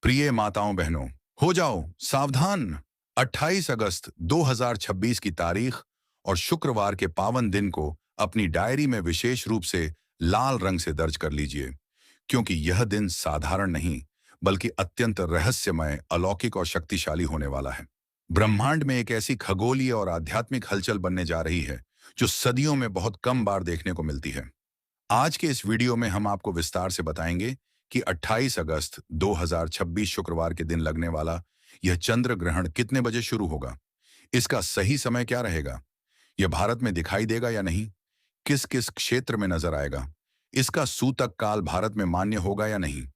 प्रिय माताओं बहनों, हो जाओ सावधान। 28 अगस्त 2026 की तारीख और शुक्रवार के पावन दिन को अपनी डायरी में विशेष रूप से लाल रंग से दर्ज कर लीजिए, क्योंकि यह दिन साधारण नहीं बल्कि अत्यंत रहस्यमय, अलौकिक और शक्तिशाली होने वाला है। ब्रह्मांड में एक ऐसी खगोलीय और आध्यात्मिक हलचल बनने जा रही है जो सदियों में बहुत कम बार देखने को मिलती है। आज के इस वीडियो में हम आपको विस्तार से बताएंगे कि 28 अगस्त 2026 शुक्रवार के दिन लगने वाला यह चंद्र ग्रहण कितने बजे शुरू होगा, इसका सही समय क्या रहेगा, यह भारत में दिखाई देगा या नहीं, किस किस क्षेत्र में नजर आएगा, इसका सूतक काल भारत में मान्य होगा या नहीं,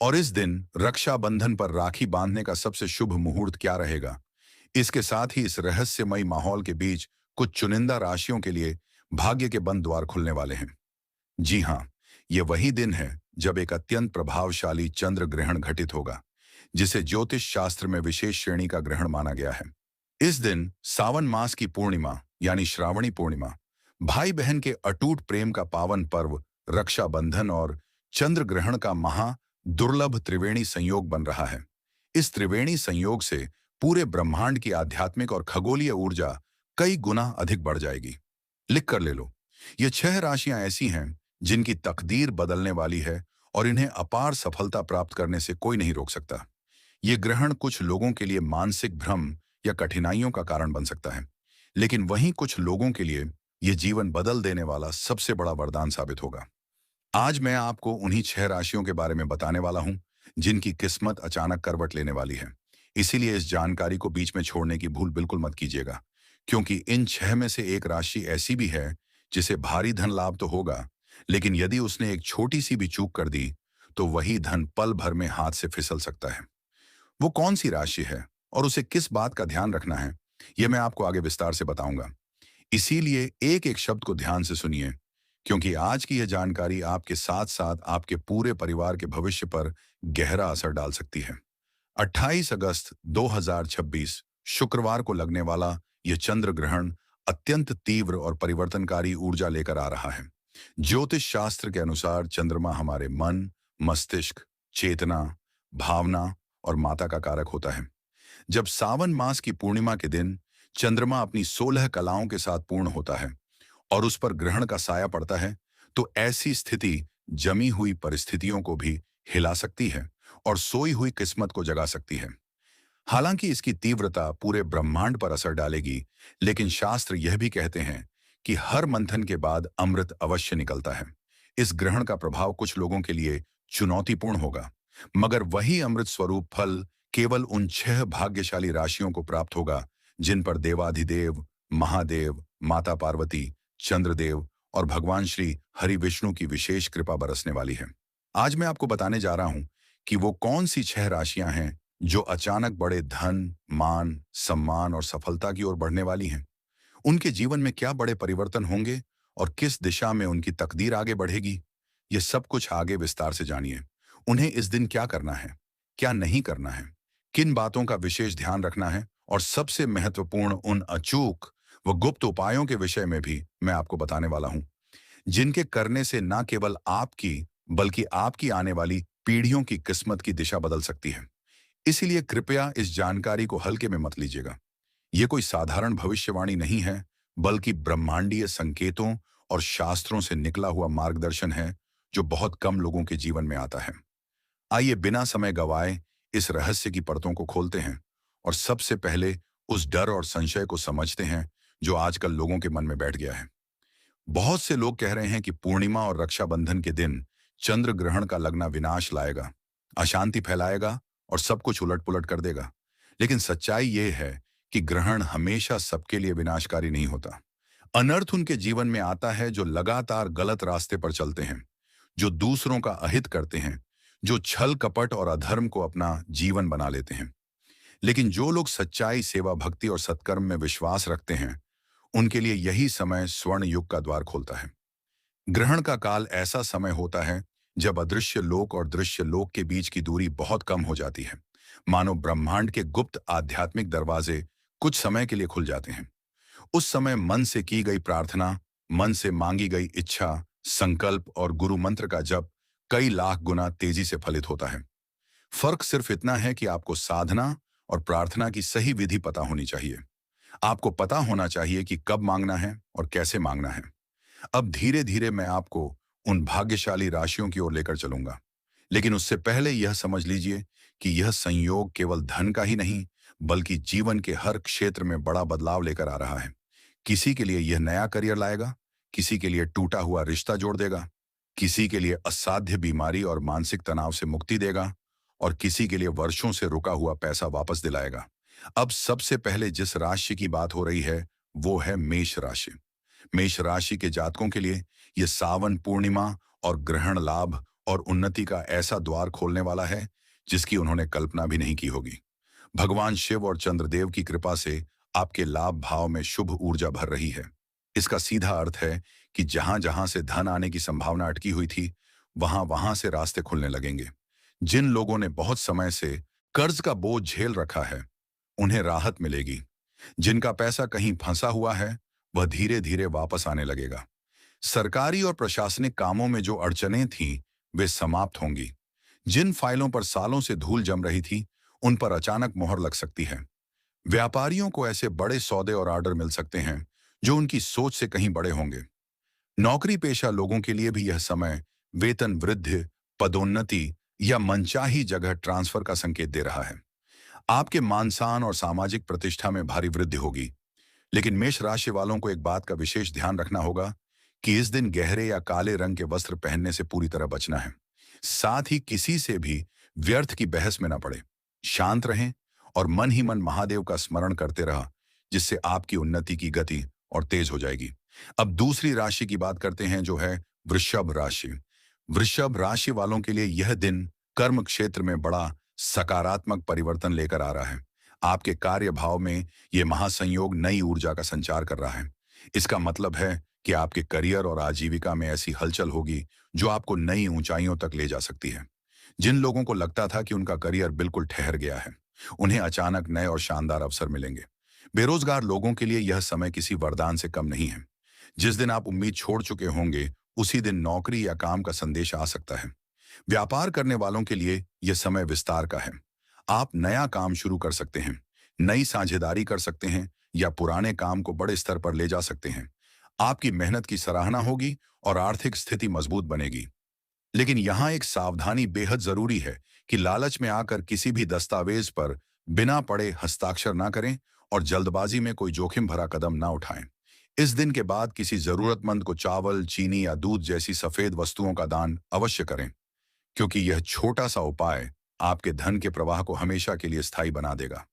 और इस दिन रक्षाबंधन पर राखी बांधने का सबसे शुभ मुहूर्त क्या रहेगा। इसके साथ ही इस रहस्यमयी माहौल के बीच कुछ चुनिंदा राशियों के लिए भाग्य के बंद द्वार खुलने वाले हैं। जी हाँ, ये वही दिन है जब एक अत्यंत प्रभावशाली चंद्र ग्रहण घटित होगा, जिसे ज्योतिष शास्त्र में विशेष श्रेणी का ग्रहण माना गया है। इस दिन सावन मास की पूर्णिमा यानी श्रावणी पूर्णिमा, भाई बहन के अटूट प्रेम का पावन पर्व रक्षाबंधन और चंद्र ग्रहण का महा दुर्लभ त्रिवेणी संयोग बन रहा है। इस त्रिवेणी संयोग से पूरे ब्रह्मांड की आध्यात्मिक और खगोलीय ऊर्जा कई गुना अधिक बढ़ जाएगी। लिख कर ले लो, ये 6 राशियां ऐसी हैं जिनकी तकदीर बदलने वाली है और इन्हें अपार सफलता प्राप्त करने से कोई नहीं रोक सकता। ये ग्रहण कुछ लोगों के लिए मानसिक भ्रम या कठिनाइयों का कारण बन सकता है, लेकिन वहीं कुछ लोगों के लिए ये जीवन बदल देने वाला सबसे बड़ा वरदान साबित होगा। आज मैं आपको उन्हीं 6 राशियों के बारे में बताने वाला हूं जिनकी किस्मत अचानक करवट लेने वाली है। इसीलिए इस जानकारी को बीच में छोड़ने की भूल बिल्कुल मत कीजिएगा, क्योंकि इन 6 में से एक राशि ऐसी भी है जिसे भारी धन लाभ तो होगा, लेकिन यदि उसने एक छोटी सी भी चूक कर दी तो वही धन पल भर में हाथ से फिसल सकता है। वो कौन सी राशि है और उसे किस बात का ध्यान रखना है, यह मैं आपको आगे विस्तार से बताऊंगा। इसीलिए एक एक शब्द को ध्यान से सुनिए, क्योंकि आज की यह जानकारी आपके साथ साथ आपके पूरे परिवार के भविष्य पर गहरा असर डाल सकती है। 28 अगस्त 2026 शुक्रवार को लगने वाला यह चंद्र ग्रहण अत्यंत तीव्र और परिवर्तनकारी ऊर्जा लेकर आ रहा है। ज्योतिष शास्त्र के अनुसार चंद्रमा हमारे मन, मस्तिष्क, चेतना, भावना और माता का कारक होता है। जब सावन मास की पूर्णिमा के दिन चंद्रमा अपनी 16 कलाओं के साथ पूर्ण होता है और उस पर ग्रहण का साया पड़ता है, तो ऐसी स्थिति जमी हुई परिस्थितियों को भी हिला सकती है और सोई हुई किस्मत को जगा सकती है। हालांकि इसकी तीव्रता पूरे ब्रह्मांड पर असर डालेगी, लेकिन शास्त्र यह भी कहते हैं कि हर मंथन के बाद अमृत अवश्य निकलता है। इस ग्रहण का प्रभाव कुछ लोगों के लिए चुनौतीपूर्ण होगा, मगर वही अमृत स्वरूप फल केवल उन 6 भाग्यशाली राशियों को प्राप्त होगा जिन पर देवाधिदेव, महादेव, माता पार्वती, चंद्रदेव और भगवान श्री हरि विष्णु की विशेष कृपा बरसने वाली है। आज मैं आपको बताने जा रहा हूं कि वो कौन सी 6 राशियां हैं जो अचानक बड़े धन, मान, सम्मान और सफलता की ओर बढ़ने वाली हैं। उनके जीवन में क्या बड़े परिवर्तन होंगे और किस दिशा में उनकी तकदीर आगे बढ़ेगी, ये सब कुछ आगे विस्तार से जानिए। उन्हें इस दिन क्या करना है, क्या नहीं करना है, किन बातों का विशेष ध्यान रखना है, और सबसे महत्वपूर्ण उन अचूक व गुप्त उपायों के विषय में भी मैं आपको बताने वाला हूं, जिनके करने से न केवल आपकी बल्कि आपकी आने वाली पीढ़ियों की किस्मत की दिशा बदल सकती है। इसीलिए कृपया इस जानकारी को हल्के में मत लीजिएगा। यह कोई साधारण भविष्यवाणी नहीं है, बल्कि ब्रह्मांडीय संकेतों और शास्त्रों से निकला हुआ मार्गदर्शन है जो बहुत कम लोगों के जीवन में आता है। आइए बिना समय गवाए इस रहस्य की परतों को खोलते हैं और सबसे पहले उस डर और संशय को समझते हैं जो आजकल लोगों के मन में बैठ गया है। बहुत से लोग कह रहे हैं कि पूर्णिमा और रक्षाबंधन के दिन चंद्र ग्रहण का लगना विनाश लाएगा, अशांति फैलाएगा और सब कुछ उलट-पुलट कर देगा। लेकिन सच्चाई यह है कि ग्रहण हमेशा सबके लिए विनाशकारी नहीं होता। अनर्थ उनके जीवन में आता है जो लगातार गलत रास्ते पर चलते हैं, जो दूसरों का अहित करते हैं, जो छल कपट और अधर्म को अपना जीवन बना लेते हैं। लेकिन जो लोग सच्चाई, सेवा, भक्ति और सत्कर्म में विश्वास रखते हैं, उनके लिए यही समय स्वर्ण युग का द्वार खोलता है। ग्रहण का काल ऐसा समय होता है जब अदृश्य लोक और दृश्य लोक के बीच की दूरी बहुत कम हो जाती है, मानो ब्रह्मांड के गुप्त आध्यात्मिक दरवाजे कुछ समय के लिए खुल जाते हैं। उस समय मन से की गई प्रार्थना, मन से मांगी गई इच्छा, संकल्प और गुरु मंत्र का जप कई लाख गुना तेजी से फलित होता है। फर्क सिर्फ इतना है कि आपको साधना और प्रार्थना की सही विधि पता होनी चाहिए। आपको पता होना चाहिए कि कब मांगना है और कैसे मांगना है। अब धीरे धीरे मैं आपको उन भाग्यशाली राशियों की ओर लेकर चलूंगा, लेकिन उससे पहले यह समझ लीजिए कि यह संयोग केवल धन का ही नहीं, बल्कि जीवन के हर क्षेत्र में बड़ा बदलाव लेकर आ रहा है। किसी के लिए यह नया करियर लाएगा, किसी के लिए टूटा हुआ रिश्ता जोड़ देगा, किसी के लिए असाध्य बीमारी और मानसिक तनाव से मुक्ति देगा, और किसी के लिए वर्षों से रुका हुआ पैसा वापस दिलाएगा। अब सबसे पहले जिस राशि की बात हो रही है वो है मेष राशि। मेष राशि के जातकों के लिए यह सावन पूर्णिमा और ग्रहण लाभ और उन्नति का ऐसा द्वार खोलने वाला है जिसकी उन्होंने कल्पना भी नहीं की होगी। भगवान शिव और चंद्रदेव की कृपा से आपके लाभ भाव में शुभ ऊर्जा भर रही है। इसका सीधा अर्थ है कि जहां जहां से धन आने की संभावना अटकी हुई थी, वहां वहां से रास्ते खुलने लगेंगे। जिन लोगों ने बहुत समय से कर्ज का बोझ झेल रखा है, उन्हें राहत मिलेगी। जिनका पैसा कहीं फंसा हुआ है, वह धीरे धीरे वापस आने लगेगा। सरकारी और प्रशासनिक कामों में जो अड़चनें थीं, वे समाप्त होंगी। जिन फाइलों पर सालों से धूल जम रही थी, उन पर अचानक मोहर लग सकती है। व्यापारियों को ऐसे बड़े सौदे और ऑर्डर मिल सकते हैं जो उनकी सोच से कहीं बड़े होंगे। नौकरी पेशा लोगों के लिए भी यह समय वेतन वृद्धि, पदोन्नति या मनचाही जगह ट्रांसफर का संकेत दे रहा है। आपके मान सम्मान और सामाजिक प्रतिष्ठा में भारी वृद्धि होगी। लेकिन मेष राशि वालों को एक बात का विशेष ध्यान रखना होगा कि इस दिन गहरे या काले रंग के वस्त्र पहनने से पूरी तरह बचना है। साथ ही किसी से भी व्यर्थ की बहस में न पड़े। शांत रहें और मन ही मन महादेव का स्मरण करते रहा, जिससे आपकी उन्नति की गति और तेज हो जाएगी। अब दूसरी राशि की बात करते हैं, जो है वृषभ राशि। वृषभ राशि वालों के लिए यह दिन कर्म क्षेत्र में बड़ा सकारात्मक परिवर्तन लेकर आ रहा है। आपके कार्य भाव में यह महासंयोग नई ऊर्जा का संचार कर रहा है। इसका मतलब है कि आपके करियर और आजीविका में ऐसी हलचल होगी जो आपको नई ऊंचाइयों तक ले जा सकती है। जिन लोगों को लगता था कि उनका करियर बिल्कुल ठहर गया है, उन्हें अचानक नए और शानदार अवसर मिलेंगे। बेरोजगार लोगों के लिए यह समय किसी वरदान से कम नहीं है। जिस दिन आप उम्मीद छोड़ चुके होंगे, उसी दिन नौकरी या काम का संदेश आ सकता है। व्यापार करने वालों के लिए यह समय विस्तार का है। आप नया काम शुरू कर सकते हैं, नई साझेदारी कर सकते हैं या पुराने काम को बड़े स्तर पर ले जा सकते हैं। आपकी मेहनत की सराहना होगी और आर्थिक स्थिति मजबूत बनेगी। लेकिन यहाँ एक सावधानी बेहद जरूरी है कि लालच में आकर किसी भी दस्तावेज पर बिना पढ़े हस्ताक्षर ना करें और जल्दबाजी में कोई जोखिम भरा कदम ना उठाएं। इस दिन के बाद किसी जरूरतमंद को चावल, चीनी या दूध जैसी सफेद वस्तुओं का दान अवश्य करें, क्योंकि यह छोटा सा उपाय आपके धन के प्रवाह को हमेशा के लिए स्थायी बना देगा।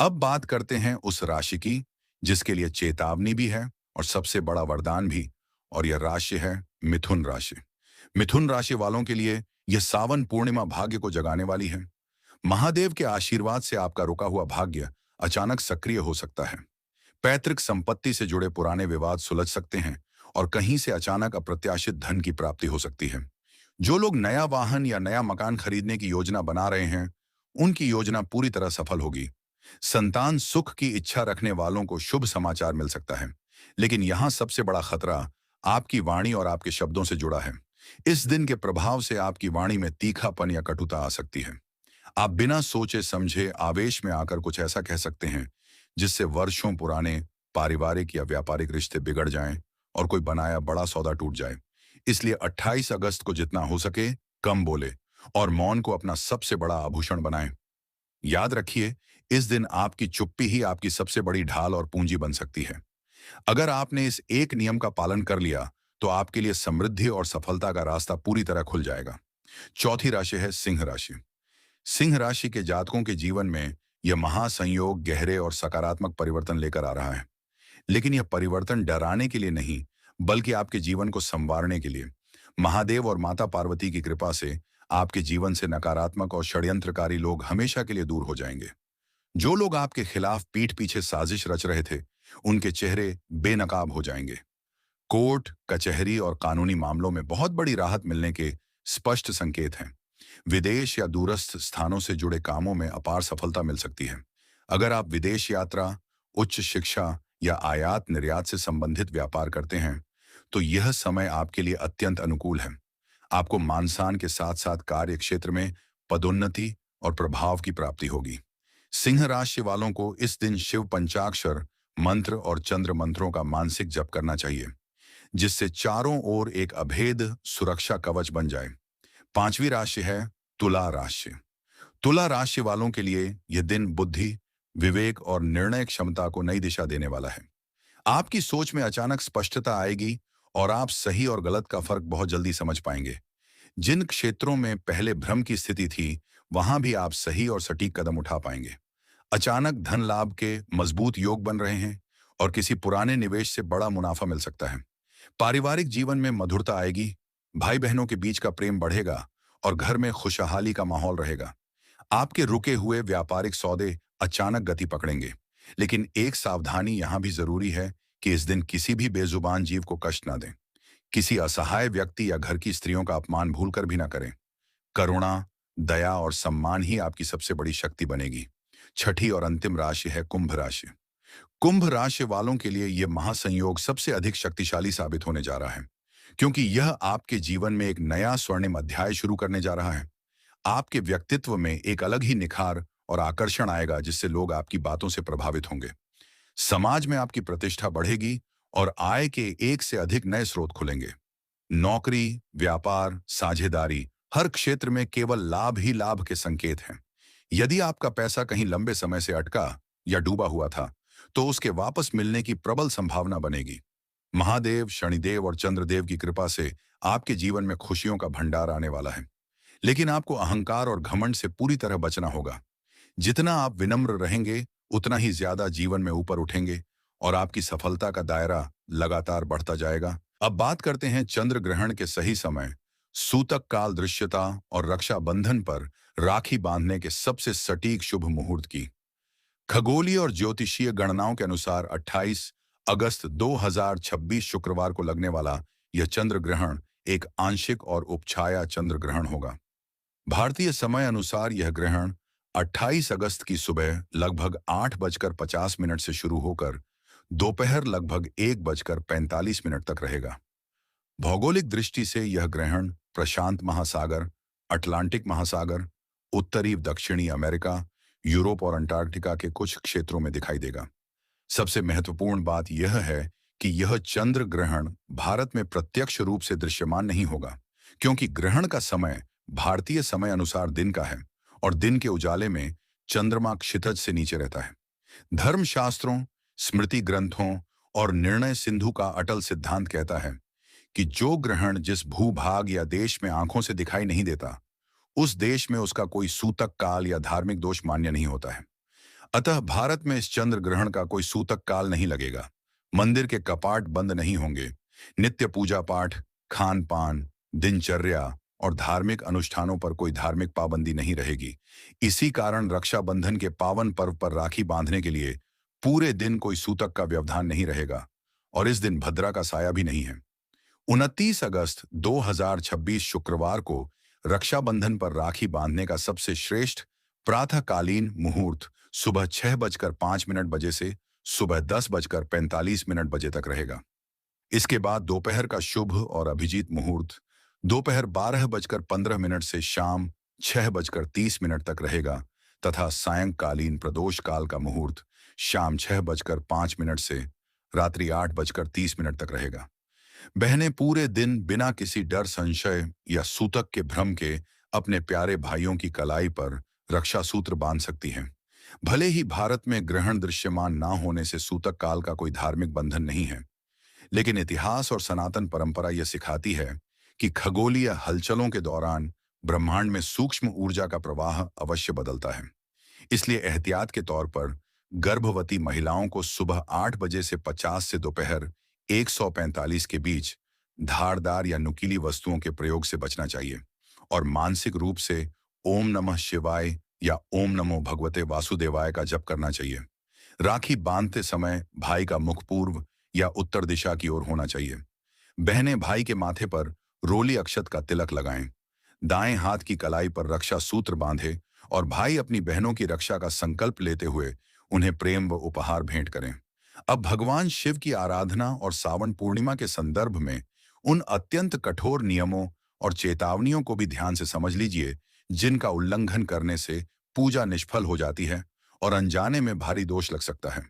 अब बात करते हैं उस राशि की जिसके लिए चेतावनी भी है और सबसे बड़ा वरदान भी, और यह राशि है मिथुन राशि। मिथुन राशि वालों के लिए यह सावन पूर्णिमा भाग्य को जगाने वाली है। महादेव के आशीर्वाद से आपका रुका हुआ भाग्य अचानक सक्रिय हो सकता है। पैतृक संपत्ति से जुड़े पुराने विवाद सुलझ सकते हैं और कहीं से अचानक अप्रत्याशित धन की प्राप्ति हो सकती है। जो लोग नया वाहन या नया मकान खरीदने की योजना बना रहे हैं, उनकी योजना पूरी तरह सफल होगी। संतान सुख की इच्छा रखने वालों को शुभ समाचार मिल सकता है। लेकिन यहाँ सबसे बड़ा खतरा आपकी वाणी और आपके शब्दों से जुड़ा है। इस दिन के प्रभाव से आपकी वाणी में तीखापन या कटुता आ सकती है। आप बिना सोचे समझे आवेश में आकर कुछ ऐसा कह सकते हैं जिससे वर्षों पुराने पारिवारिक या व्यापारिक रिश्ते बिगड़ जाएं और कोई बनाया बड़ा सौदा टूट जाए। इसलिए 28 अगस्त को जितना हो सके कम बोले और मौन को अपना सबसे बड़ा आभूषण बनाएं। याद रखिए, इस दिन आपकी चुप्पी ही आपकी सबसे बड़ी ढाल और पूंजी बन सकती है। अगर आपने इस एक नियम का पालन कर लिया तो आपके लिए समृद्धि और सफलता का रास्ता पूरी तरह खुल जाएगा। चौथी राशि है सिंह राशि। सिंह राशि के जातकों के जीवन में यह महासंयोग गहरे और सकारात्मक परिवर्तन लेकर आ रहा है। लेकिन यह परिवर्तन डराने के लिए नहीं, बल्कि आपके जीवन को संवारने के लिए। महादेव और माता पार्वती की कृपा से आपके जीवन से नकारात्मक और षड्यंत्रकारी लोग हमेशा के लिए दूर हो जाएंगे। जो लोग आपके खिलाफ पीठ पीछे साजिश रच रहे थे, उनके चेहरे बेनकाब हो जाएंगे। कोर्ट, कचहरी और कानूनी मामलों में बहुत बड़ी राहत मिलने के स्पष्ट संकेत हैं। विदेश या दूरस्थ स्थानों से जुड़े कामों में अपार सफलता मिल सकती है। अगर आप विदेश यात्रा, उच्च शिक्षा या आयात निर्यात से संबंधित व्यापार करते हैं, तो यह समय आपके लिए अत्यंत अनुकूल है। आपको मान सम्मान के साथ साथ कार्य क्षेत्र में पदोन्नति और प्रभाव की प्राप्ति होगी। सिंह राशि वालों को इस दिन शिव पंचाक्षर मंत्र और चंद्र मंत्रों का मानसिक जप करना चाहिए, जिससे चारों ओर एक अभेद सुरक्षा कवच बन जाए। पांचवी राशि है तुला राशि। तुला राशि वालों के लिए यह दिन बुद्धि, विवेक और निर्णय क्षमता को नई दिशा देने वाला है। आपकी सोच में अचानक स्पष्टता आएगी और आप सही और गलत का फर्क बहुत जल्दी समझ पाएंगे। जिन क्षेत्रों में पहले भ्रम की स्थिति थी, वहां भी आप सही और सटीक कदम उठा पाएंगे। अचानक धन लाभ के मजबूत योग बन रहे हैं और किसी पुराने निवेश से बड़ा मुनाफा मिल सकता है। पारिवारिक जीवन में मधुरता आएगी, भाई बहनों के बीच का प्रेम बढ़ेगा और घर में खुशहाली का माहौल रहेगा। आपके रुके हुए व्यापारिक सौदे अचानक गति पकड़ेंगे, लेकिन एक सावधानी यहां भी जरूरी है कि इस दिन किसी भी बेजुबान जीव को कष्ट ना दें। किसी असहाय व्यक्ति या घर की स्त्रियों का अपमान भूलकर भी ना करें। करुणा, दया और सम्मान ही आपकी सबसे बड़ी शक्ति बनेगी। छठी और अंतिम राशि है कुंभ राशि। कुंभ राशि वालों के लिए यह महासंयोग सबसे अधिक शक्तिशाली साबित होने जा रहा है, क्योंकि यह आपके जीवन में एक नया स्वर्णिम अध्याय शुरू करने जा रहा है। आपके व्यक्तित्व में एक अलग ही निखार और आकर्षण आएगा, जिससे लोग आपकी बातों से प्रभावित होंगे। समाज में आपकी प्रतिष्ठा बढ़ेगी और आय के एक से अधिक नए स्रोत खुलेंगे। नौकरी, व्यापार, साझेदारी, हर क्षेत्र में केवल लाभ ही लाभ के संकेत हैं। यदि आपका पैसा कहीं लंबे समय से अटका या डूबा हुआ था, तो उसके वापस मिलने की प्रबल संभावना बनेगी। महादेव, शनिदेव और चंद्रदेव की कृपा से आपके जीवन में खुशियों का भंडार आने वाला है। लेकिन आपको अहंकार और घमंड से पूरी तरह बचना होगा। जितना आप विनम्र रहेंगे, उतना ही ज्यादा जीवन में ऊपर उठेंगे और आपकी सफलता का दायरा लगातार बढ़ता जाएगा। अब बात करते हैं चंद्र ग्रहण के सही समय, सूतक काल दृश्यता और रक्षाबंधन पर राखी बांधने के सबसे सटीक शुभ मुहूर्त की। खगोलीय और ज्योतिषीय गणनाओं के अनुसार 28 अगस्त 2026 शुक्रवार को लगने वाला यह चंद्र ग्रहण एक आंशिक और उपछाया चंद्र ग्रहण होगा। भारतीय समय अनुसार यह ग्रहण 28 अगस्त की सुबह लगभग 8:50 से शुरू होकर दोपहर लगभग 1:45 तक रहेगा। भौगोलिक दृष्टि से यह ग्रहण प्रशांत महासागर, अटलांटिक महासागर, उत्तरी दक्षिणी अमेरिका, यूरोप और अंटार्कटिका के कुछ क्षेत्रों में दिखाई देगा। सबसे महत्वपूर्ण बात यह है कि यह चंद्र ग्रहण भारत में प्रत्यक्ष रूप से दृश्यमान नहीं होगा, क्योंकि ग्रहण का समय भारतीय समय अनुसार दिन का है और दिन के उजाले में चंद्रमा क्षितिज से नीचे रहता है। धर्मशास्त्रों, स्मृति ग्रंथों और निर्णय सिंधु का अटल सिद्धांत कहता है कि जो ग्रहण जिस भूभाग या देश में आंखों से दिखाई नहीं देता, उस देश में उसका कोई सूतक काल या धार्मिक दोष मान्य नहीं होता है। अतः भारत में इस चंद्र ग्रहण का कोई सूतक काल नहीं लगेगा। मंदिर के कपाट बंद नहीं होंगे। नित्य पूजा पाठ, खान पान, दिनचर्या और धार्मिक अनुष्ठानों पर कोई धार्मिक पाबंदी नहीं रहेगी। इसी कारण रक्षाबंधन के पावन पर्व पर राखी बांधने के लिए पूरे दिन कोई सूतक का व्यवधान नहीं रहेगा और इस दिन भद्रा का साया भी नहीं है। 29 अगस्त 2026 शुक्रवार को रक्षाबंधन पर राखी बांधने का सबसे श्रेष्ठ प्रातःकालीन मुहूर्त सुबह 6:05 बजे से सुबह 10:45 बजे तक रहेगा। इसके बाद दोपहर का शुभ और अभिजीत मुहूर्त दोपहर 12:15 से शाम 6:30 तक रहेगा तथा सायंकालीन प्रदोष काल का मुहूर्त शाम 6:05 से रात्रि 8:30 तक रहेगा। बहनें पूरे दिन बिना किसी डर, संशय या सूतक के भ्रम के अपने प्यारे भाइयों की कलाई पर रक्षा सूत्र बांध सकती हैं। भले ही भारत में ग्रहण दृश्यमान ना होने से सूतक काल का कोई धार्मिक बंधन नहीं है, लेकिन इतिहास और सनातन परंपरा यह सिखाती है कि खगोलीय हलचलों के दौरान ब्रह्मांड में सूक्ष्म ऊर्जा का प्रवाह अवश्य बदलता है। इसलिए एहतियात के तौर पर गर्भवती महिलाओं को सुबह 8 बजे से 50 से दोपहर 1:45 के बीच धारदार या नुकीली वस्तुओं के प्रयोग से बचना चाहिए और मानसिक रूप से ओम नमः शिवाय या ओम नमो भगवते वासुदेवाय का जप करना चाहिए। राखी बांधते समय भाई का मुख पूर्व या उत्तर दिशा की ओर होना चाहिए। बहनें भाई के माथे पर रोली अक्षत का तिलक लगाएं, दाएं हाथ की कलाई पर रक्षा सूत्र बांधे और भाई अपनी बहनों की रक्षा का संकल्प लेते हुए उन्हें प्रेम व उपहार भेंट करें। अब भगवान शिव की आराधना और सावन पूर्णिमा के संदर्भ में उन अत्यंत कठोर नियमों और चेतावनियों को भी ध्यान से समझ लीजिए जिनका उल्लंघन करने से पूजा निष्फल हो जाती है और अनजाने में भारी दोष लग सकता है।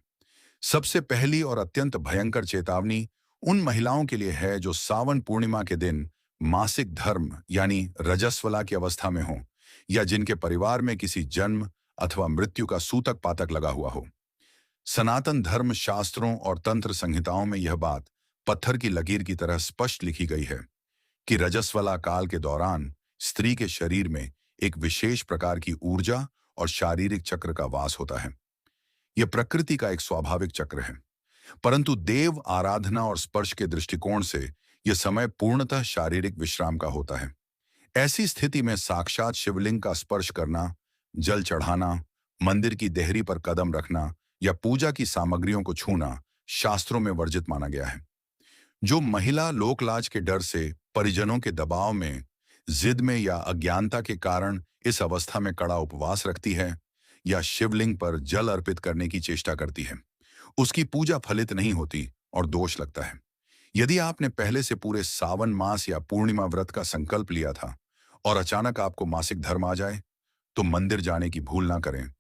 सबसे पहली और अत्यंत भयंकर चेतावनी उन महिलाओं के लिए है जो सावन पूर्णिमा के दिन मासिक धर्म यानी रजस्वला की अवस्था में हो, या जिनके परिवार में किसी जन्म अथवा मृत्यु का सूतक पातक लगा हुआ हो। सनातन धर्म शास्त्रों और तंत्र संहिताओं में यह बात पत्थर की लकीर की तरह स्पष्ट लिखी गई है कि रजस्वला काल के दौरान स्त्री के शरीर में एक विशेष प्रकार की ऊर्जा और शारीरिक चक्र का वास होता है। यह प्रकृति का एक स्वाभाविक चक्र है, परंतु देव आराधना और स्पर्श के दृष्टिकोण से यह समय पूर्णतः शारीरिक विश्राम का होता है। ऐसी स्थिति में साक्षात शिवलिंग का स्पर्श करना, जल चढ़ाना, मंदिर की देहरी पर कदम रखना या पूजा की सामग्रियों को छूना शास्त्रों में वर्जित माना गया है। जो महिला लोकलाज के डर से, परिजनों के दबाव में, जिद में या अज्ञानता के कारण इस अवस्था में कड़ा उपवास रखती है या शिवलिंग पर जल अर्पित करने की चेष्टा करती है, उसकी पूजा फलित नहीं होती और दोष लगता है। यदि आपने पहले से पूरे सावन मास या पूर्णिमा व्रत का संकल्प लिया था और अचानक आपको मासिक धर्म आ जाए, तो मंदिर जाने की भूल ना करें,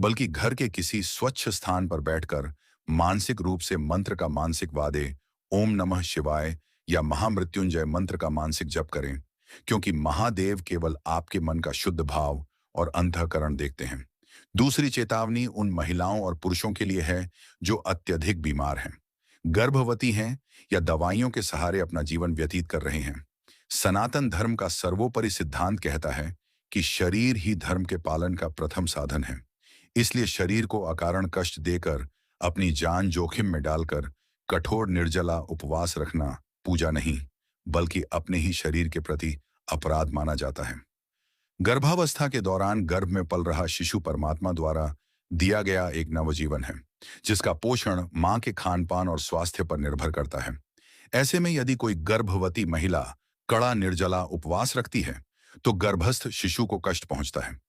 बल्कि घर के किसी स्वच्छ स्थान पर बैठकर मानसिक रूप से मंत्र का मानसिक वादे, ओम नमः शिवाय या महामृत्युंजय मंत्र का मानसिक जप करें, क्योंकि महादेव केवल आपके मन का शुद्ध भाव और अंतःकरण देखते हैं। दूसरी चेतावनी उन महिलाओं और पुरुषों के लिए है जो अत्यधिक बीमार हैं, गर्भवती हैं या दवाइयों के सहारे अपना जीवन व्यतीत कर रहे हैं। सनातन धर्म का सर्वोपरि सिद्धांत कहता है कि शरीर ही धर्म के पालन का प्रथम साधन है। इसलिए शरीर को अकारण कष्ट देकर, अपनी जान जोखिम में डालकर कठोर निर्जला उपवास रखना पूजा नहीं, बल्कि अपने ही शरीर के प्रति अपराध माना जाता है। गर्भावस्था के दौरान गर्भ में पल रहा शिशु परमात्मा द्वारा दिया गया एक नवजीवन है, जिसका पोषण मां के खानपान और स्वास्थ्य पर निर्भर करता है। ऐसे में यदि कोई गर्भवती महिला कड़ा निर्जला उपवास रखती है, तो गर्भस्थ शिशु को कष्ट पहुंचता है।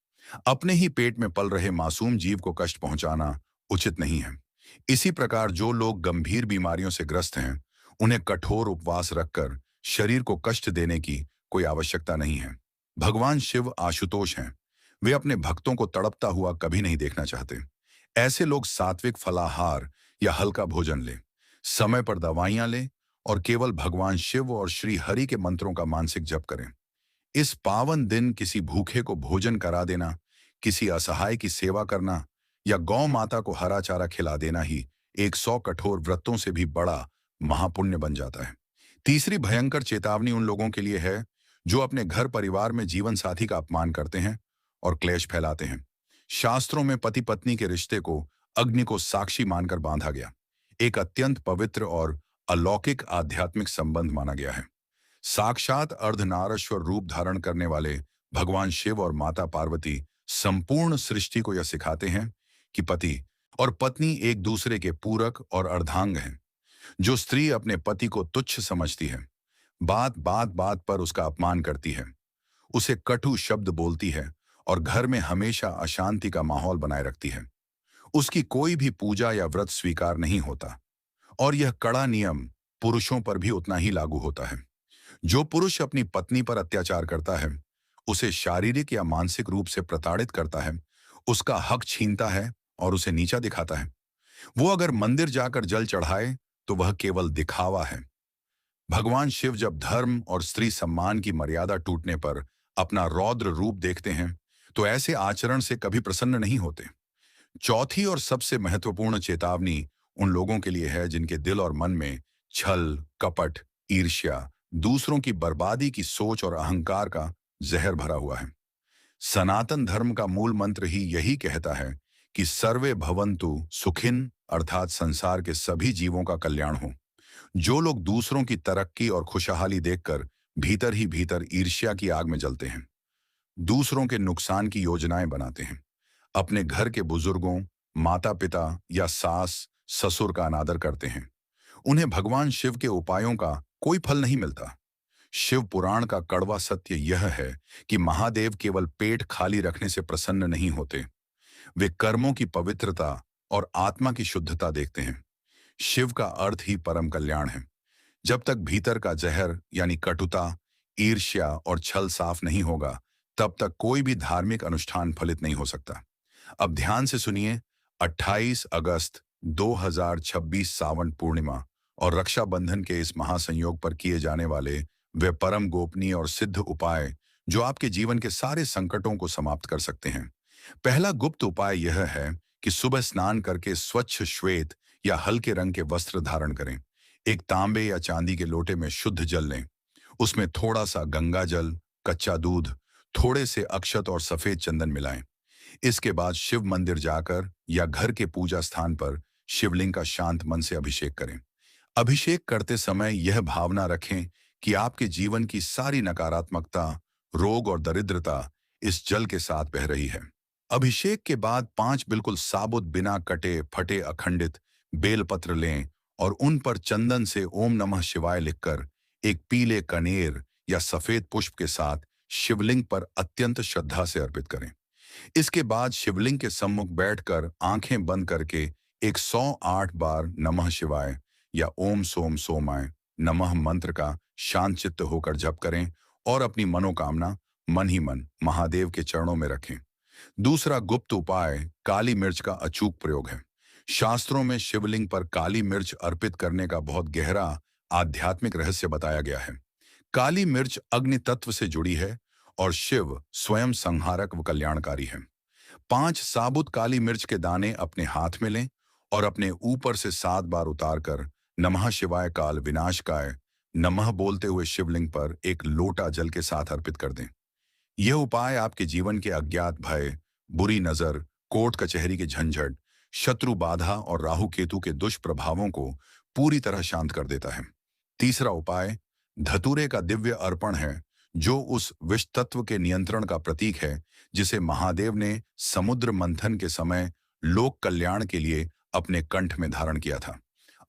अपने ही पेट में पल रहे मासूम जीव को कष्ट पहुंचाना उचित नहीं है। इसी प्रकार जो लोग गंभीर बीमारियों से ग्रस्त हैं, उन्हें कठोर उपवास रखकर शरीर को कष्ट देने की कोई आवश्यकता नहीं है। भगवान शिव आशुतोष हैं, वे अपने भक्तों को तड़पता हुआ कभी नहीं देखना चाहते। ऐसे लोग सात्विक फलाहार या हल्का भोजन लें, समय पर दवाइयां लें और केवल भगवान शिव और श्री हरि के मंत्रों का मानसिक जप करें। इस पावन दिन किसी भूखे को भोजन करा देना, किसी असहाय की सेवा करना या गौ माता को हरा चारा खिला देना ही 100 कठोर व्रतों से भी बड़ा महापुण्य बन जाता है। तीसरी भयंकर चेतावनी उन लोगों के लिए है जो अपने घर परिवार में जीवन साथी का अपमान करते हैं और क्लेश फैलाते हैं। शास्त्रों में पति पत्नी के रिश्ते को अग्नि को साक्षी मानकर बांधा गया, एक अत्यंत पवित्र और अलौकिक आध्यात्मिक संबंध माना गया है। साक्षात अर्धनारीश्वर रूप धारण करने वाले भगवान शिव और माता पार्वती संपूर्ण सृष्टि को यह सिखाते हैं कि पति और पत्नी एक दूसरे के पूरक और अर्धांग हैं। जो स्त्री अपने पति को तुच्छ समझती है, बात पर उसका अपमान करती है, उसे कटु शब्द बोलती है और घर में हमेशा अशांति का माहौल बनाए रखती है, उसकी कोई भी पूजा या व्रत स्वीकार नहीं होता। और यह कड़ा नियम पुरुषों पर भी उतना ही लागू होता है। जो पुरुष अपनी पत्नी पर अत्याचार करता है, उसे शारीरिक या मानसिक रूप से प्रताड़ित करता है, उसका हक छीनता है और उसे नीचा दिखाता है, वो अगर मंदिर जाकर जल चढ़ाए तो वह केवल दिखावा है। भगवान शिव जब धर्म और स्त्री सम्मान की मर्यादा टूटने पर अपना रौद्र रूप देखते हैं, तो ऐसे आचरण से कभी प्रसन्न नहीं होते। चौथी और सबसे महत्वपूर्ण चेतावनी उन लोगों के लिए है जिनके दिल और मन में छल, कपट, ईर्ष्या, दूसरों की बर्बादी की सोच और अहंकार का जहर भरा हुआ है। सनातन धर्म का मूल मंत्र ही यही कहता है कि सर्वे भवन्तु सुखिन, अर्थात संसार के सभी जीवों का कल्याण हो। जो लोग दूसरों की तरक्की और खुशहाली देखकर भीतर ही भीतर ईर्ष्या की आग में जलते हैं, दूसरों के नुकसान की योजनाएं बनाते हैं, अपने घर के बुजुर्गों, माता पिता या सास ससुर का अनादर करते हैं, उन्हें भगवान शिव के उपायों का कोई फल नहीं मिलता। शिव पुराण का कड़वा सत्य यह है कि महादेव केवल पेट खाली रखने से प्रसन्न नहीं होते, वे कर्मों की पवित्रता और आत्मा की शुद्धता देखते हैं। शिव का अर्थ ही परम कल्याण है। जब तक भीतर का जहर यानी कटुता, ईर्ष्या और छल साफ नहीं होगा, तब तक कोई भी धार्मिक अनुष्ठान फलित नहीं हो सकता। अब ध्यान से सुनिए। 28 अगस्त 2026 सावन पूर्णिमा और रक्षाबंधन के इस महासंयोग पर किए जाने वाले वे परम गोपनीय और सिद्ध उपाय जो आपके जीवन के सारे संकटों को समाप्त कर सकते हैं। पहला गुप्त उपाय यह है कि सुबह स्नान करके स्वच्छ श्वेत या हल्के रंग के वस्त्र धारण करें। एक तांबे या चांदी के लोटे में शुद्ध जल लें। उसमें थोड़ा सा गंगा जल, कच्चा दूध, थोड़े से अक्षत और सफेद चंदन मिलाएं। इसके बाद शिव मंदिर जाकर या घर के पूजा स्थान पर शिवलिंग का शांत मन से अभिषेक करें। अभिषेक करते समय यह भावना रखें कि आपके जीवन की सारी नकारात्मकता, रोग और दरिद्रता इस जल के साथ बह रही है। अभिषेक के बाद 5 बिल्कुल साबुत बिना कटे फटे अखंडित बेलपत्र लें और उन पर चंदन से ओम नमः शिवाय लिखकर एक पीले कनेर या सफेद पुष्प के साथ शिवलिंग पर अत्यंत श्रद्धा से अर्पित करें। इसके बाद शिवलिंग के सम्मुख बैठकर आंखें बंद करके एक 108 बार नमः शिवाय या ओम सोम सोमाय नमः मंत्र का शांत चित्त होकर जप करें और अपनी मनोकामना मन ही मन महादेव के चरणों में रखें। दूसरा गुप्त उपाय काली मिर्च का अचूक प्रयोग है। शास्त्रों में शिवलिंग पर काली मिर्च अर्पित करने का बहुत गहरा आध्यात्मिक रहस्य बताया गया है। काली मिर्च अग्नि तत्व से जुड़ी है और शिव स्वयं संहारक व कल्याणकारी है। 5 साबुत काली मिर्च के दाने अपने हाथ में लें और अपने ऊपर से 7 बार उतारकर नमः शिवाय काल विनाशकाय नमः बोलते हुए शिवलिंग पर एक लोटा जल के साथ अर्पित कर दें। यह उपाय आपके जीवन के अज्ञात भय, बुरी नजर, कोर्ट कचहरी के झंझट, शत्रु बाधा और राहु केतु के दुष्प्रभावों को पूरी तरह शांत कर देता है। तीसरा उपाय धतूरे का दिव्य अर्पण है, जो उस विष तत्व के नियंत्रण का प्रतीक है जिसे महादेव ने समुद्र मंथन के समय लोक कल्याण के लिए अपने कंठ में धारण किया था।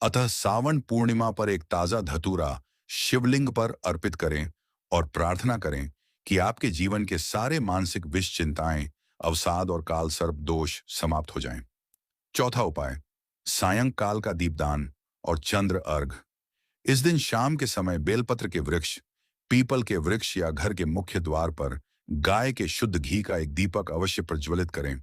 अतः सावन पूर्णिमा पर एक ताजा धतूरा शिवलिंग पर अर्पित करें और प्रार्थना करें कि आपके जीवन के सारे मानसिक विष चिंताएं, अवसाद और काल सर्प दोष समाप्त हो जाएं। चौथा उपाय सायंकाल का दीपदान और चंद्र अर्घ। इस दिन शाम के समय बेलपत्र के वृक्ष, पीपल के वृक्ष या घर के मुख्य द्वार पर गाय के शुद्ध घी का एक दीपक अवश्य प्रज्वलित करें।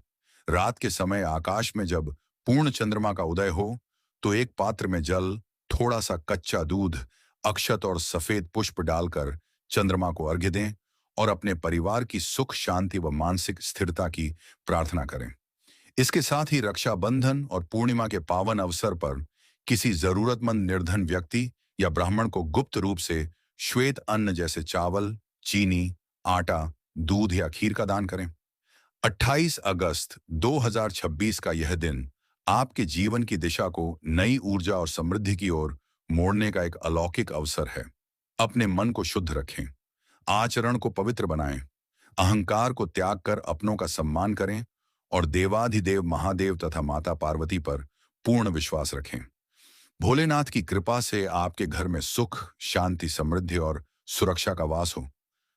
रात के समय आकाश में जब पूर्ण चंद्रमा का उदय हो तो एक पात्र में जल, थोड़ा सा कच्चा दूध, अक्षत और सफेद पुष्प डालकर चंद्रमा को अर्घ्य दें और अपने परिवार की सुख शांति व मानसिक स्थिरता की प्रार्थना करें। इसके साथ ही रक्षाबंधन और पूर्णिमा के पावन अवसर पर किसी जरूरतमंद निर्धन व्यक्ति या ब्राह्मण को गुप्त रूप से श्वेत अन्न जैसे चावल, चीनी, आटा, दूध या खीर का दान करें। 28 अगस्त 2026 का यह दिन आपके जीवन की दिशा को नई ऊर्जा और समृद्धि की ओर मोड़ने का एक अलौकिक अवसर है। अपने मन को शुद्ध रखें, आचरण को पवित्र बनाएं, अहंकार को त्याग कर अपनों का सम्मान करें और देवाधिदेव महादेव तथा माता पार्वती पर पूर्ण विश्वास रखें। भोलेनाथ की कृपा से आपके घर में सुख, शांति, समृद्धि और सुरक्षा का वास हो।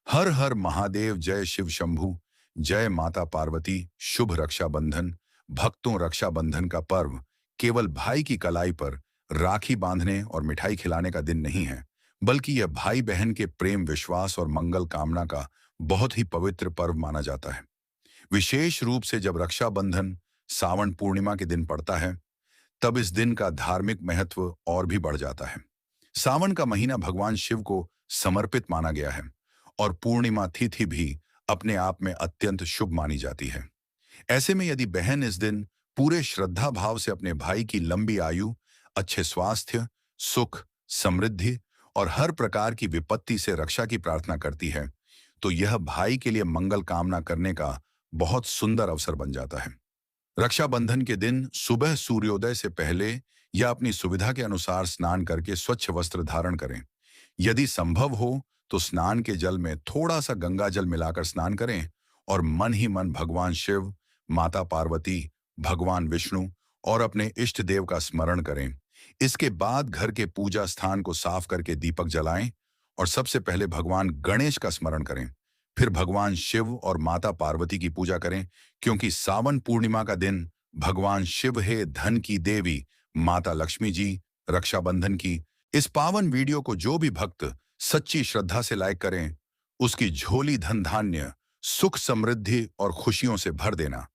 हर हर महादेव, जय शिव शंभू, जय माता पार्वती। शुभ रक्षाबंधन। भक्तों, रक्षाबंधन का पर्व केवल भाई की कलाई पर राखी बांधने और मिठाई खिलाने का दिन नहीं है, बल्कि यह भाई बहन के प्रेम, विश्वास और मंगल कामना का बहुत ही पवित्र पर्व माना जाता है। विशेष रूप से जब रक्षाबंधन सावन पूर्णिमा के दिन पड़ता है, तब इस दिन का धार्मिक महत्व और भी बढ़ जाता है। सावन का महीना भगवान शिव को समर्पित माना गया है और पूर्णिमा तिथि भी अपने आप में अत्यंत शुभ मानी जाती है। ऐसे में यदि बहन इस दिन पूरे श्रद्धा भाव से अपने भाई की लंबी आयु, अच्छे स्वास्थ्य, सुख, समृद्धि और हर प्रकार की विपत्ति से रक्षा की प्रार्थना करती है, तो यह भाई के लिए मंगल कामना करने का बहुत सुंदर अवसर बन जाता है। रक्षाबंधन के दिन सुबह सूर्योदय से पहले या अपनी सुविधा के अनुसार स्नान करके स्वच्छ वस्त्र धारण करें। यदि संभव हो तो स्नान के जल में थोड़ा सा गंगा जल मिलाकर स्नान करें और मन ही मन भगवान शिव, माता पार्वती, भगवान विष्णु और अपने इष्ट देव का स्मरण करें। इसके बाद घर के पूजा स्थान को साफ करके दीपक जलाएं और सबसे पहले भगवान गणेश का स्मरण करें। फिर भगवान शिव और माता पार्वती की पूजा करें, क्योंकि सावन पूर्णिमा का दिन भगवान शिव है धन की देवी माता लक्ष्मी जी रक्षाबंधन की। इस पावन वीडियो को जो भी भक्त सच्ची श्रद्धा से लाइक करें, उसकी झोली धन धान्य, सुख समृद्धि और खुशियों से भर देना।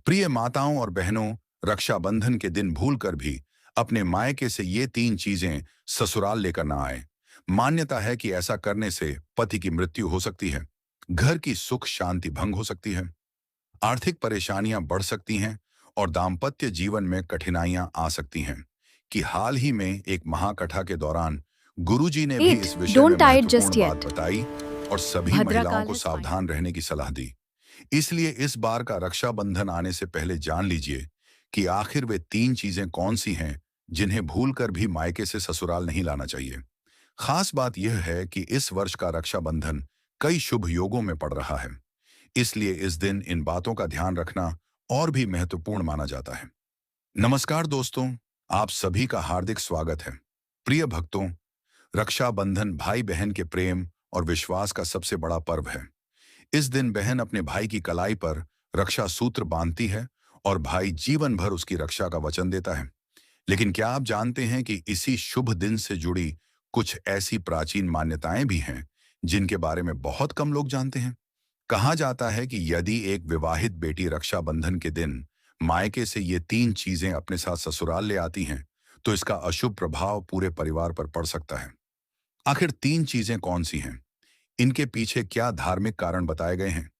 प्रिय माताओं और बहनों, रक्षाबंधन के दिन भूलकर भी अपने मायके से ये तीन चीजें ससुराल लेकर ना आए। मान्यता है कि ऐसा करने से पति की मृत्यु हो सकती है, घर की सुख शांति भंग हो सकती है, आर्थिक परेशानियां बढ़ सकती हैं और दाम्पत्य जीवन में कठिनाइयां आ सकती हैं। कि हाल ही में एक महाकथा के दौरान गुरुजी ने भी 8. इस विषय में Don't tie it महत्वपूर्ण just बात yet. बताई और सभी महिलाओं Bhadrakal को has सावधान रहने की सलाह दी। इसलिए इस बार का रक्षाबंधन आने से पहले जान लीजिए कि आखिर वे तीन चीजें कौन सी हैं जिन्हें भूलकर भी मायके से ससुराल नहीं लाना चाहिए। खास बात यह है कि इस वर्ष का रक्षाबंधन कई शुभ योगों में पड़ रहा है, इसलिए इस दिन इन बातों का ध्यान रखना और भी महत्वपूर्ण माना जाता है। नमस्कार दोस्तों, आप सभी का हार्दिक स्वागत है। प्रिय भक्तों, रक्षाबंधन भाई बहन के प्रेम और विश्वास का सबसे बड़ा पर्व है। इस दिन बहन अपने भाई की कलाई पर रक्षा सूत्र बांधती है और भाई जीवन भर उसकी रक्षा का वचन देता है। लेकिन क्या आप जानते हैं कि इसी शुभ दिन से जुड़ी कुछ ऐसी प्राचीन मान्यताएं भी हैं जिनके बारे में बहुत कम लोग जानते हैं। कहा जाता है कि यदि एक विवाहित बेटी रक्षाबंधन के दिन मायके से ये तीन चीजें अपने साथ ससुराल ले आती हैं, तो इसका अशुभ प्रभाव पूरे परिवार पर पड़ सकता है। आखिर तीन चीजें कौन सी हैं? इनके पीछे क्या धार्मिक कारण बताए गए हैं?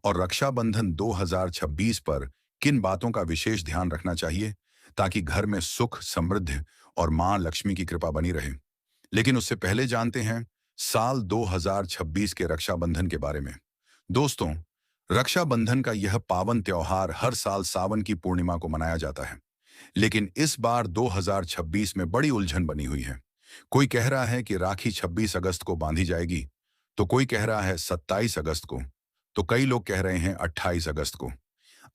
और रक्षाबंधन 2026 पर किन बातों का विशेष ध्यान रखना चाहिए ताकि घर में सुख समृद्धि और मां लक्ष्मी की कृपा बनी रहे। लेकिन उससे पहले जानते हैं साल 2026 के रक्षाबंधन के बारे में। दोस्तों, रक्षाबंधन का यह पावन त्योहार हर साल सावन की पूर्णिमा को मनाया जाता है, लेकिन इस बार 2026 में बड़ी उलझन बनी हुई है। कोई कह रहा है कि राखी 26 अगस्त को बांधी जाएगी, तो कोई कह रहा है 27 अगस्त को, तो कई लोग कह रहे हैं 28 अगस्त को।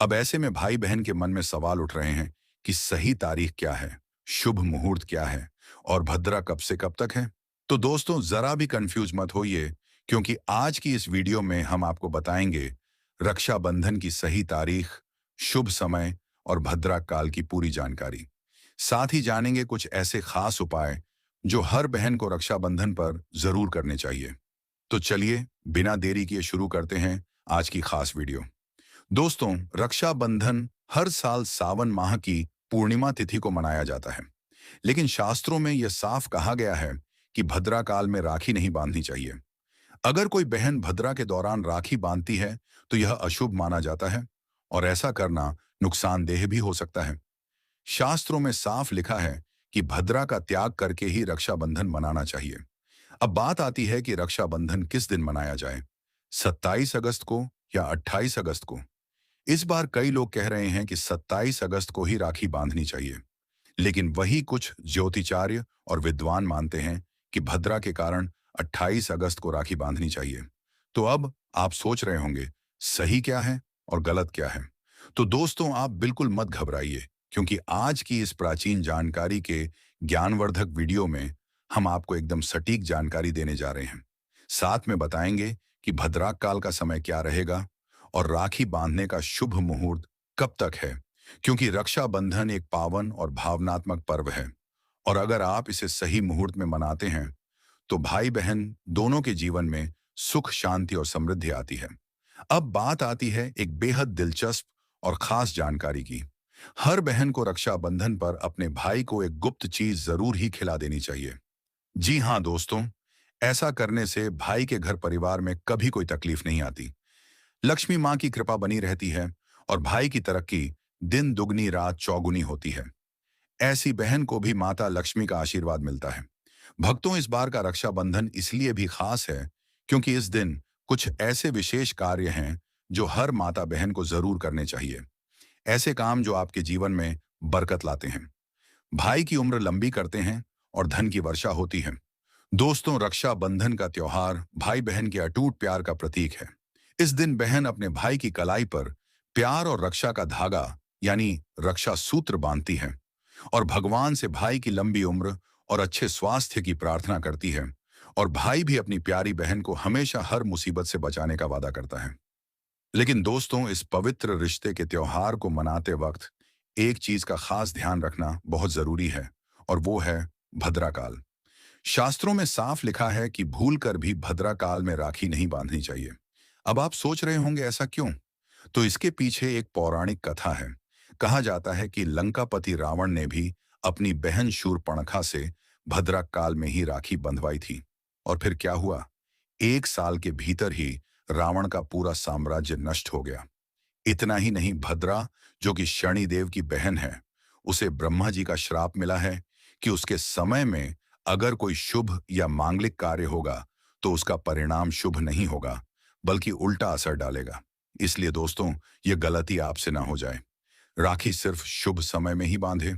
अब ऐसे में भाई बहन के मन में सवाल उठ रहे हैं कि सही तारीख क्या है, शुभ मुहूर्त क्या है और भद्रा कब से कब तक है। तो दोस्तों, जरा भी कंफ्यूज मत होइए, क्योंकि आज की इस वीडियो में हम आपको बताएंगे रक्षाबंधन की सही तारीख, शुभ समय और भद्रा काल की पूरी जानकारी। साथ ही जानेंगे कुछ ऐसे खास उपाय जो हर बहन को रक्षाबंधन पर जरूर करने चाहिए। तो चलिए बिना देरी किए शुरू करते हैं आज की खास वीडियो। दोस्तों, रक्षाबंधन हर साल सावन माह की पूर्णिमा तिथि को मनाया जाता है, लेकिन शास्त्रों में यह साफ कहा गया है कि भद्रा काल में राखी नहीं बांधनी चाहिए। अगर कोई बहन भद्रा के दौरान राखी बांधती है तो यह अशुभ माना जाता है और ऐसा करना नुकसानदेह भी हो सकता है। शास्त्रों में साफ लिखा है कि भद्रा का त्याग करके ही रक्षाबंधन मनाना चाहिए। अब बात आती है कि रक्षाबंधन किस दिन मनाया जाए, 27 अगस्त को या 28 अगस्त को। इस बार कई लोग कह रहे हैं कि 27 अगस्त को ही राखी बांधनी चाहिए, लेकिन वही कुछ ज्योतिचार्य और विद्वान मानते हैं कि भद्रा के कारण 28 अगस्त को राखी बांधनी चाहिए। तो अब आप सोच रहे होंगे सही क्या है और गलत क्या है। तो दोस्तों, आप बिल्कुल मत घबराइए, क्योंकि आज की इस प्राचीन जानकारी के ज्ञानवर्धक वीडियो में हम आपको एकदम सटीक जानकारी देने जा रहे हैं। साथ में बताएंगे कि भद्रा काल का समय क्या रहेगा और राखी बांधने का शुभ मुहूर्त कब तक है, क्योंकि रक्षाबंधन एक पावन और भावनात्मक पर्व है और अगर आप इसे सही मुहूर्त में मनाते हैं तो भाई बहन दोनों के जीवन में सुख शांति और समृद्धि आती है। अब बात आती है एक बेहद दिलचस्प और खास जानकारी की। हर बहन को रक्षाबंधन पर अपने भाई को एक गुप्त चीज जरूर ही खिला देनी चाहिए। जी हाँ दोस्तों, ऐसा करने से भाई के घर परिवार में कभी कोई तकलीफ नहीं आती, लक्ष्मी माँ की कृपा बनी रहती है और भाई की तरक्की दिन दुगनी रात चौगुनी होती है। ऐसी बहन को भी माता लक्ष्मी का आशीर्वाद मिलता है। भक्तों, इस बार का रक्षाबंधन इसलिए भी खास है क्योंकि इस दिन कुछ ऐसे विशेष कार्य हैं जो हर माता बहन को जरूर करने चाहिए। ऐसे काम जो आपके जीवन में बरकत लाते हैं, भाई की उम्र लंबी करते हैं और धन की वर्षा होती है। दोस्तों, रक्षाबंधन का त्योहार भाई बहन के अटूट प्यार का प्रतीक है। इस दिन बहन अपने भाई की कलाई पर प्यार और रक्षा का धागा यानी रक्षा सूत्र बांधती है और भगवान से भाई की लंबी उम्र और अच्छे स्वास्थ्य की प्रार्थना करती है और भाई भी अपनी प्यारी बहन को हमेशा हर मुसीबत से बचाने का वादा करता है। लेकिन दोस्तों, इस पवित्र रिश्ते के त्योहार को मनाते वक्त एक चीज का खास ध्यान रखना बहुत जरूरी है और वो है भद्रा काल। शास्त्रों में साफ लिखा है कि भूलकर भी भद्रा काल में राखी नहीं बांधनी चाहिए। अब आप सोच रहे होंगे ऐसा क्यों? तो इसके पीछे एक पौराणिक कथा है। कहा जाता है कि लंकापति रावण ने भी अपनी बहन शूरपणखा से भद्रा काल में ही राखी बंधवाई थी। और फिर क्या हुआ? 1 साल के भीतर ही रावण का पूरा साम्राज्य नष्ट हो गया। इतना ही नहीं, भद्रा, जो कि शनिदेव की बहन है, उसे ब्रह्मा जी का श्राप मिला है कि उसके समय में अगर कोई शुभ या मांगलिक कार्य होगा तो उसका परिणाम शुभ नहीं होगा, बल्कि उल्टा असर डालेगा। इसलिए दोस्तों, ये गलती आपसे ना हो जाए। राखी सिर्फ शुभ समय में ही बांधे।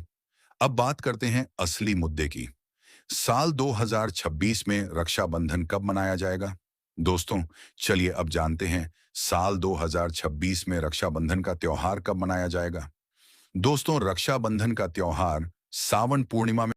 अब बात करते हैं असली मुद्दे की। साल 2026 में रक्षाबंधन कब मनाया जाएगा? दोस्तों, चलिए अब जानते हैं साल 2026 में रक्षाबंधन का त्योहार कब मनाया जाएगा। दोस्तों, रक्षाबंधन का त्योहार सावन पूर्णिमा में